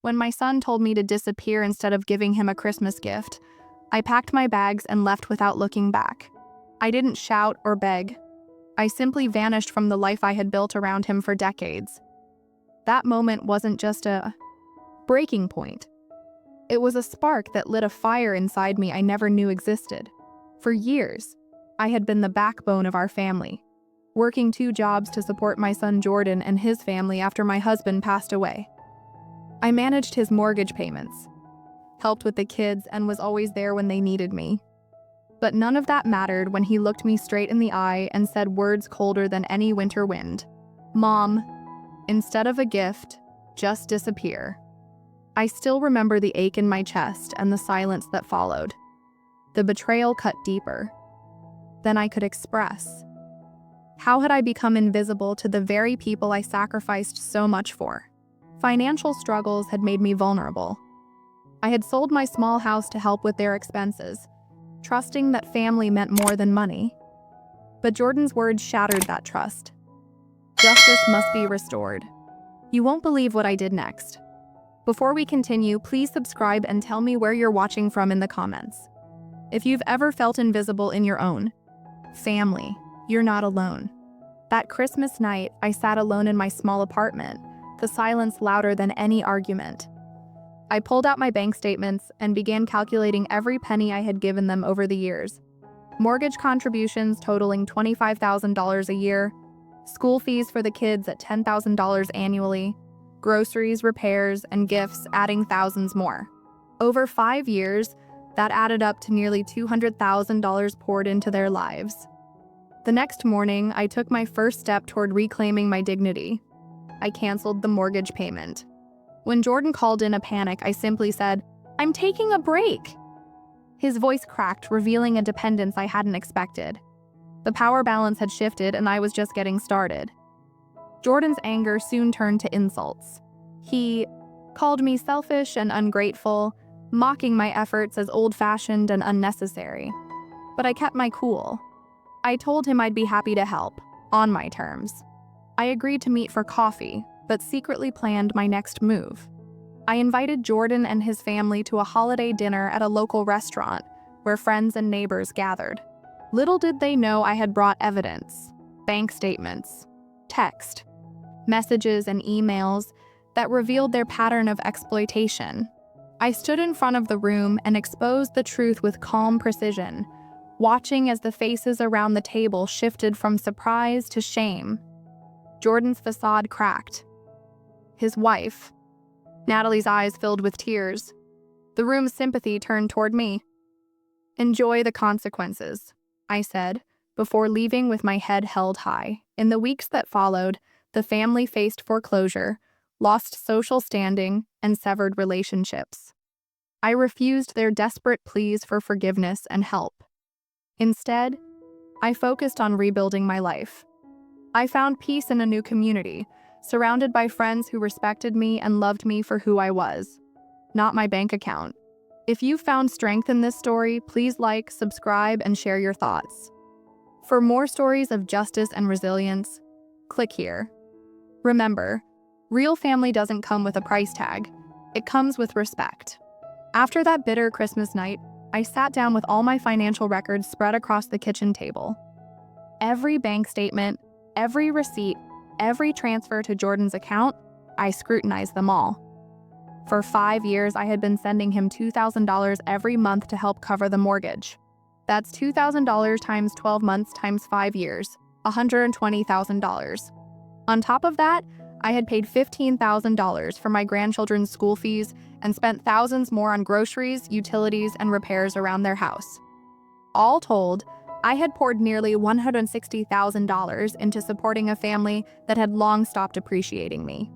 When my son told me to disappear instead of giving him a Christmas gift, I packed my bags and left without looking back. I didn't shout or beg. I simply vanished from the life I had built around him for decades. That moment wasn't just a breaking point. It was a spark that lit a fire inside me I never knew existed. For years, I had been the backbone of our family, working 2 jobs to support my son Jordan and his family after my husband passed away. I managed his mortgage payments, helped with the kids, and was always there when they needed me. But none of that mattered when he looked me straight in the eye and said words colder than any winter wind. "Mom, instead of a gift, just disappear." I still remember the ache in my chest and the silence that followed. The betrayal cut deeper than I could express. How had I become invisible to the very people I sacrificed so much for? Financial struggles had made me vulnerable. I had sold my small house to help with their expenses, trusting that family meant more than money. But Jordan's words shattered that trust. Justice must be restored. You won't believe what I did next. Before we continue, please subscribe and tell me where you're watching from in the comments. If you've ever felt invisible in your own family, you're not alone. That Christmas night, I sat alone in my small apartment, the silence louder than any argument. I pulled out my bank statements and began calculating every penny I had given them over the years. Mortgage contributions totaling $25,000 a year, school fees for the kids at $10,000 annually, groceries, repairs, and gifts adding thousands more. Over 5 years, that added up to nearly $200,000 poured into their lives. The next morning, I took my first step toward reclaiming my dignity. I canceled the mortgage payment. When Jordan called in a panic, I simply said, "I'm taking a break." His voice cracked, revealing a dependence I hadn't expected. The power balance had shifted, and I was just getting started. Jordan's anger soon turned to insults. He called me selfish and ungrateful, mocking my efforts as old-fashioned and unnecessary. But I kept my cool. I told him I'd be happy to help, on my terms. I agreed to meet for coffee, but secretly planned my next move. I invited Jordan and his family to a holiday dinner at a local restaurant where friends and neighbors gathered. Little did they know I had brought evidence, bank statements, text, messages, and emails that revealed their pattern of exploitation. I stood in front of the room and exposed the truth with calm precision, watching as the faces around the table shifted from surprise to shame. Jordan's facade cracked. His wife, Natalie's eyes filled with tears. The room's sympathy turned toward me. "Enjoy the consequences," I said, before leaving with my head held high. In the weeks that followed, the family faced foreclosure, lost social standing, and severed relationships. I refused their desperate pleas for forgiveness and help. Instead, I focused on rebuilding my life. I found peace in a new community, surrounded by friends who respected me and loved me for who I was, not my bank account. If you found strength in this story, please like, subscribe, and share your thoughts. For more stories of justice and resilience, click here. Remember, real family doesn't come with a price tag. It comes with respect. After that bitter Christmas night, I sat down with all my financial records spread across the kitchen table. Every bank statement, every receipt, every transfer to Jordan's account, I scrutinized them all. For 5 years, I had been sending him $2,000 every month to help cover the mortgage. That's $2,000 times 12 months times 5 years, $120,000. On top of that, I had paid $15,000 for my grandchildren's school fees and spent thousands more on groceries, utilities, and repairs around their house. All told, I had poured nearly $160,000 into supporting a family that had long stopped appreciating me.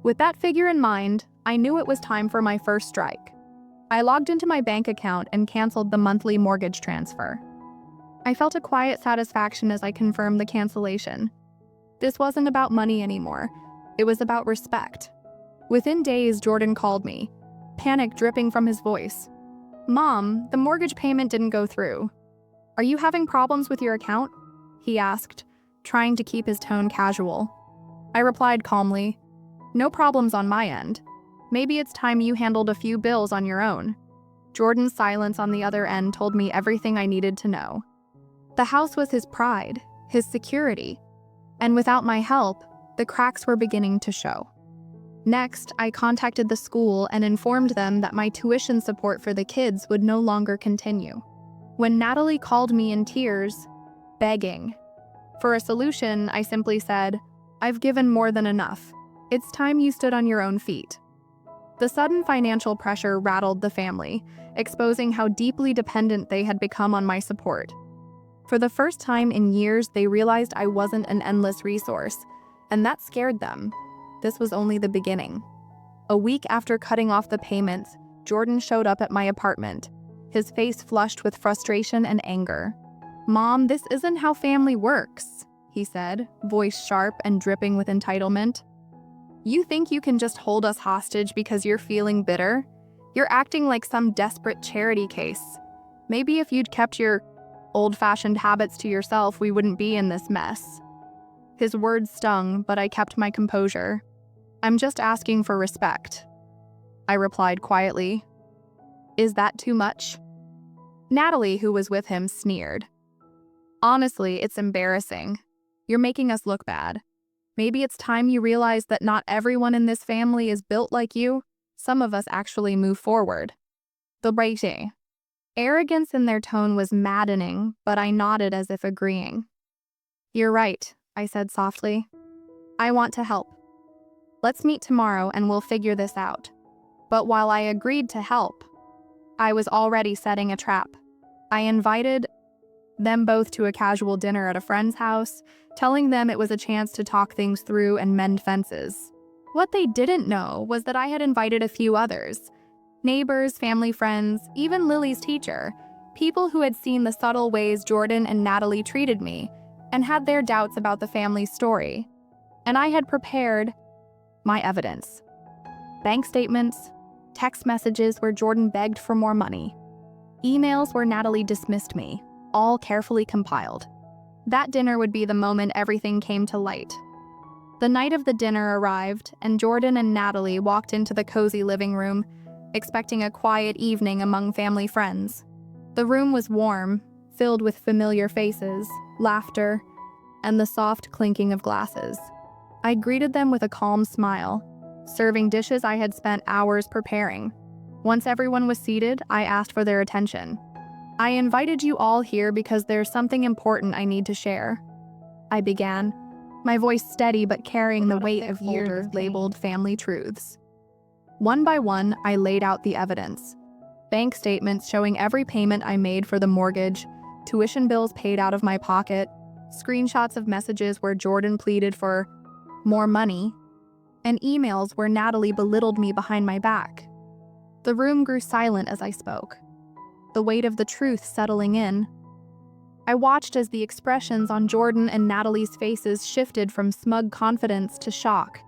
With that figure in mind, I knew it was time for my first strike. I logged into my bank account and canceled the monthly mortgage transfer. I felt a quiet satisfaction as I confirmed the cancellation. This wasn't about money anymore. It was about respect. Within days, Jordan called me, panic dripping from his voice. "Mom, the mortgage payment didn't go through. Are you having problems with your account?" he asked, trying to keep his tone casual. I replied calmly, "No problems on my end. Maybe it's time you handled a few bills on your own." Jordan's silence on the other end told me everything I needed to know. The house was his pride, his security, and without my help, the cracks were beginning to show. Next, I contacted the school and informed them that my tuition support for the kids would no longer continue. When Natalie called me in tears, begging for a solution, I simply said, "I've given more than enough. It's time you stood on your own feet." The sudden financial pressure rattled the family, exposing how deeply dependent they had become on my support. For the first time in years, they realized I wasn't an endless resource, and that scared them. This was only the beginning. A week after cutting off the payments, Jordan showed up at my apartment, his face flushed with frustration and anger. "Mom, this isn't how family works," he said, voice sharp and dripping with entitlement. "You think you can just hold us hostage because you're feeling bitter? You're acting like some desperate charity case. Maybe if you'd kept your old-fashioned habits to yourself, we wouldn't be in this mess." His words stung, but I kept my composure. "I'm just asking for respect," I replied quietly. "Is that too much?" Natalie, who was with him, sneered. "Honestly, it's embarrassing. You're making us look bad. Maybe it's time you realize that not everyone in this family is built like you. Some of us actually move forward." The Brady. Arrogance in their tone was maddening, but I nodded as if agreeing. "You're right," I said softly. "I want to help. Let's meet tomorrow and we'll figure this out." But while I agreed to help, I was already setting a trap. I invited them both to a casual dinner at a friend's house, telling them it was a chance to talk things through and mend fences. What they didn't know was that I had invited a few others: neighbors, family friends, even Lily's teacher, people who had seen the subtle ways Jordan and Natalie treated me and had their doubts about the family's story. And I had prepared my evidence. Bank statements, text messages where Jordan begged for more money, emails where Natalie dismissed me, all carefully compiled. That dinner would be the moment everything came to light. The night of the dinner arrived, and Jordan and Natalie walked into the cozy living room, expecting a quiet evening among family friends. The room was warm, filled with familiar faces, laughter, and the soft clinking of glasses. I greeted them with a calm smile, serving dishes I had spent hours preparing. Once everyone was seated, I asked for their attention. "I invited you all here because there's something important I need to share," I began, my voice steady but carrying the weight of years labeled family truths. One by one, I laid out the evidence. Bank statements showing every payment I made for the mortgage, tuition bills paid out of my pocket, screenshots of messages where Jordan pleaded for more money, and emails where Natalie belittled me behind my back. The room grew silent as I spoke, the weight of the truth settling in. I watched as the expressions on Jordan and Natalie's faces shifted from smug confidence to shock,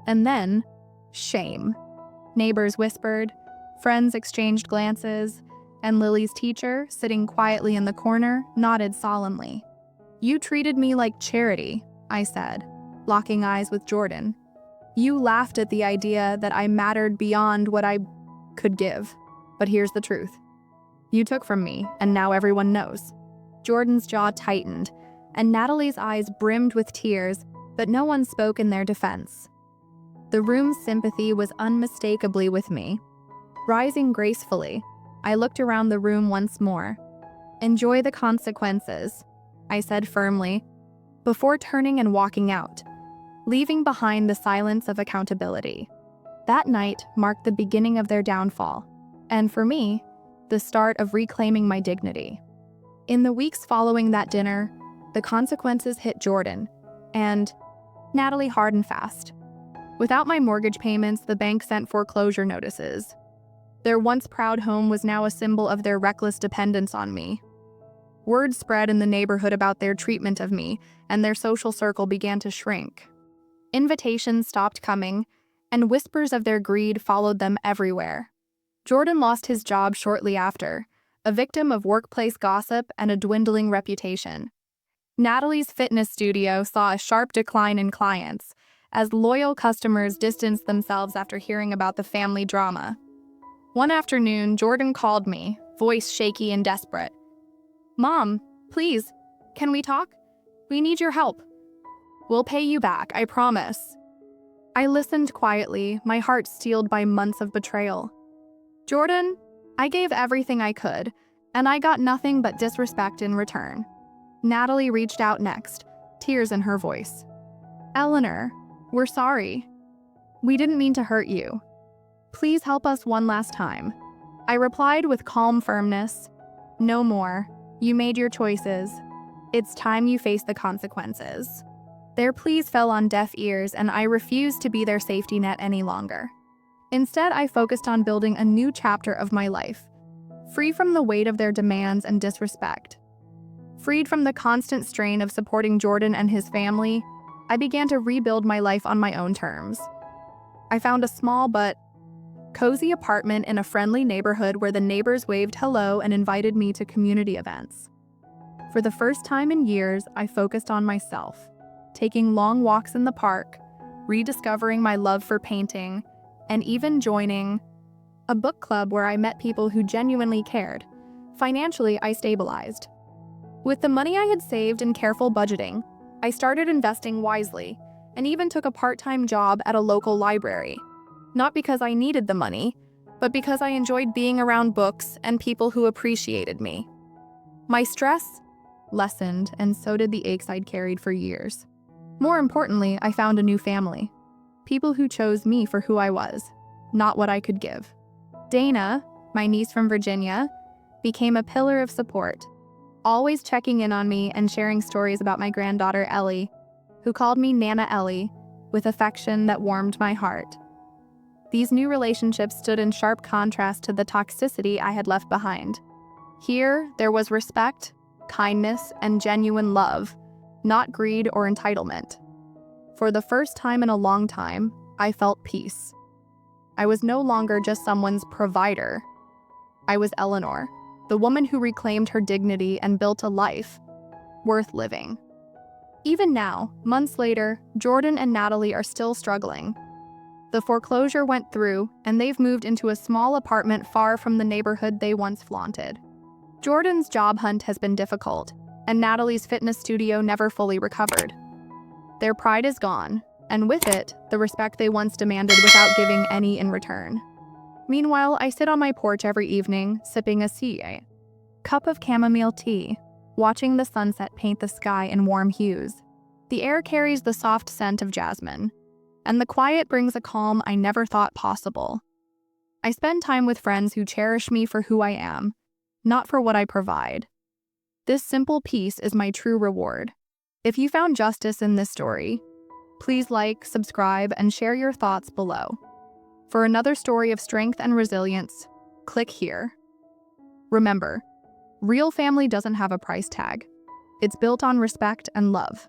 and then shame. Neighbors whispered, friends exchanged glances, and Lily's teacher, sitting quietly in the corner, nodded solemnly. "You treated me like charity," I said, locking eyes with Jordan. "You laughed at the idea that I mattered beyond what I could give. But here's the truth. You took from me, and now everyone knows." Jordan's jaw tightened, and Natalie's eyes brimmed with tears, but no one spoke in their defense. The room's sympathy was unmistakably with me. Rising gracefully, I looked around the room once more. "Enjoy the consequences," I said firmly, before turning and walking out, leaving behind the silence of accountability. That night marked the beginning of their downfall, and for me, the start of reclaiming my dignity. In the weeks following that dinner, the consequences hit Jordan, and Natalie hard and fast. Without my mortgage payments, the bank sent foreclosure notices. Their once proud home was now a symbol of their reckless dependence on me. Word spread in the neighborhood about their treatment of me, and their social circle began to shrink. Invitations stopped coming, and whispers of their greed followed them everywhere. Jordan lost his job shortly after, a victim of workplace gossip and a dwindling reputation. Natalie's fitness studio saw a sharp decline in clients, as loyal customers distanced themselves after hearing about the family drama. One afternoon, Jordan called me, voice shaky and desperate. "Mom, please, can we talk? We need your help. We'll pay you back, I promise." I listened quietly, my heart steeled by months of betrayal. "Jordan, I gave everything I could, and I got nothing but disrespect in return." Natalie reached out next, tears in her voice. "Eleanor, we're sorry. We didn't mean to hurt you. Please help us one last time." I replied with calm firmness, "No more. You made your choices. It's time you face the consequences." Their pleas fell on deaf ears, and I refused to be their safety net any longer. Instead, I focused on building a new chapter of my life, free from the weight of their demands and disrespect. Freed from the constant strain of supporting Jordan and his family, I began to rebuild my life on my own terms. I found a small but cozy apartment in a friendly neighborhood where the neighbors waved hello and invited me to community events. For the first time in years, I focused on myself, taking long walks in the park, rediscovering my love for painting, and even joining a book club where I met people who genuinely cared. Financially, I stabilized. With the money I had saved and careful budgeting, I started investing wisely and even took a part-time job at a local library. Not because I needed the money, but because I enjoyed being around books and people who appreciated me. My stress lessened, and so did the aches I'd carried for years. More importantly, I found a new family. People who chose me for who I was, not what I could give. Dana, my niece from Virginia, became a pillar of support, always checking in on me and sharing stories about my granddaughter Ellie, who called me Nana Ellie, with affection that warmed my heart. These new relationships stood in sharp contrast to the toxicity I had left behind. Here, there was respect, kindness, and genuine love, not greed or entitlement. For the first time in a long time, I felt peace. I was no longer just someone's provider. I was Eleanor, the woman who reclaimed her dignity and built a life worth living. Even now, months later, Jordan and Natalie are still struggling. The foreclosure went through, and they've moved into a small apartment far from the neighborhood they once flaunted. Jordan's job hunt has been difficult, and Natalie's fitness studio never fully recovered. Their pride is gone, and with it, the respect they once demanded without giving any in return. Meanwhile, I sit on my porch every evening, sipping a cup of chamomile tea, watching the sunset paint the sky in warm hues. The air carries the soft scent of jasmine, and the quiet brings a calm I never thought possible. I spend time with friends who cherish me for who I am, not for what I provide. This simple peace is my true reward. If you found justice in this story, please like, subscribe, and share your thoughts below. For another story of strength and resilience, click here. Remember, real family doesn't have a price tag. It's built on respect and love.